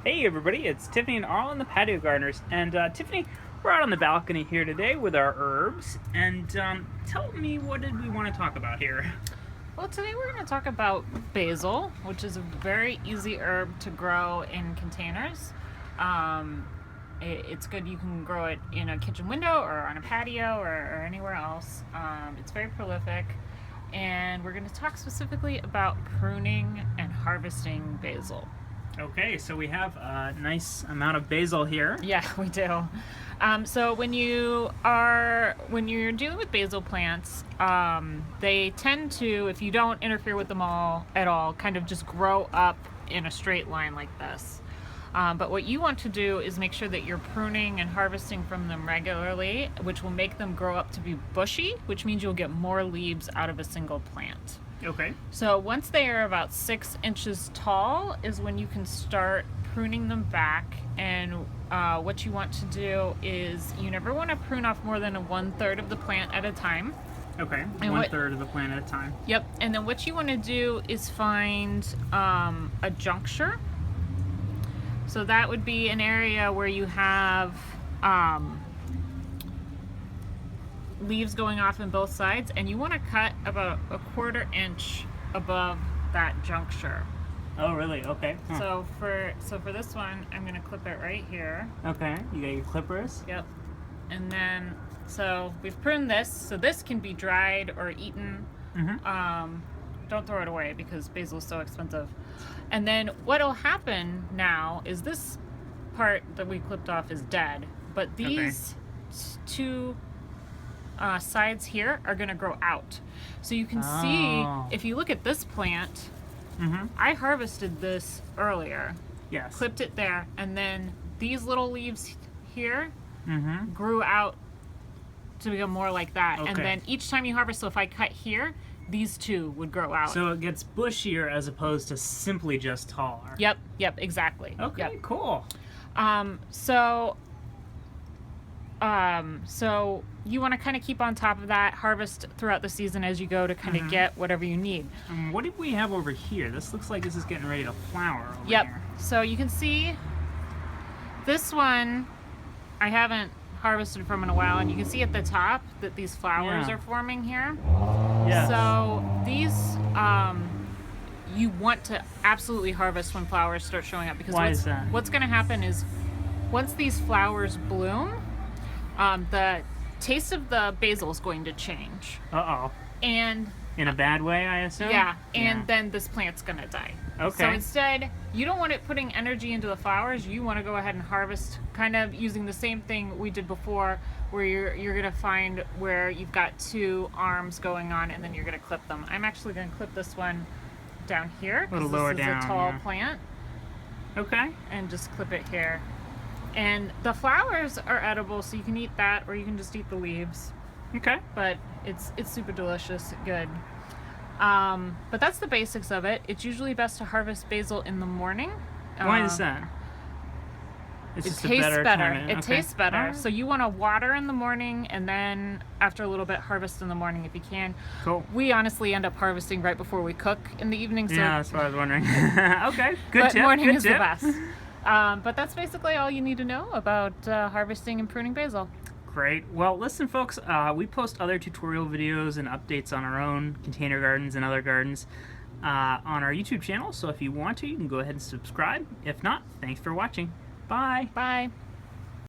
Hey everybody, it's Tiffany and Arlen, the Patio Gardeners. And Tiffany, we're out on the balcony here today with our herbs. And tell me, what did we want to talk about here? Well, today we're going to talk about basil, which is a very easy herb to grow in containers. It's good. You can grow it in a kitchen window or on a patio or anywhere else. It's very prolific. And we're going to talk specifically about pruning and harvesting basil. Okay, so we have a nice amount of basil here. Yeah, we do. So when you're dealing with basil plants, they tend to, if you don't interfere with them all at all, kind of just grow up in a straight line like this. But what you want to do is make sure that you're pruning and harvesting from them regularly, which will make them grow up to be bushy, which means you'll get more leaves out of a single plant. Okay. So once they are about 6 inches tall is when you can start pruning them back. And what you want to do is you never want to prune off more than 1/3 of the plant at a time. Okay, And 1/3 of the plant at a time. Yep. And then what you want to do is find a juncture. So that would be an area where you have leaves going off in both sides, and you want to cut about 1/4 inch above that juncture. Oh, really? Okay. Huh. So for this one, I'm going to clip it right here. Okay, you got your clippers? Yep. And then, so we've pruned this, so this can be dried or eaten. Mm-hmm. Don't throw it away because basil is so expensive. And then what'll happen now is this part that we clipped off is dead, but these two sides here are going to grow out. So you can see, if you look at this plant, I harvested this earlier. Yes. Clipped it there, and then these little leaves here grew out to become more like that. Okay. And then each time you harvest, so if I cut here, these two would grow out. So it gets bushier as opposed to simply just taller. Yep, exactly. Okay, Yep. cool. So you want to kind of keep on top of that, harvest throughout the season as you go to kind of get whatever you need. What did we have over here? This looks like this is getting ready to flower over Yep. here. So you can see this one I haven't harvested from in a while, and you can see at the top that these flowers are forming here. Yes. So these you want to absolutely harvest when flowers start showing up, because Why is that? what's going to happen is once these flowers bloom, the taste of the basil is going to change. Uh-oh. And In a bad way, I assume? then this plant's gonna die. Okay. So instead, you don't want it putting energy into the flowers. You want to go ahead and harvest, kind of using the same thing we did before, where you're gonna find where you've got two arms going on, and then you're gonna clip them. I'm actually gonna clip this one down here, A little because lower this is down, a tall yeah. plant, Okay. and just clip it here. And the flowers are edible, so you can eat that, or you can just eat the leaves. Okay. But it's super delicious, good. But that's the basics of it. It's usually best to harvest basil in the morning. Why is that? It's It just a tastes better. time. It Okay. tastes better. Alright. So you want to water in the morning, and then after a little bit, harvest in the morning if you can. Cool. We honestly end up harvesting right before we cook in the evening. So Yeah, that's what I was wondering. Okay, good but tip. morning good is tip. the best. But that's basically all you need to know about harvesting and pruning basil. Great. Well, listen, folks, we post other tutorial videos and updates on our own container gardens and other gardens on our YouTube channel. So if you want to, you can go ahead and subscribe. If not, thanks for watching. Bye. Bye.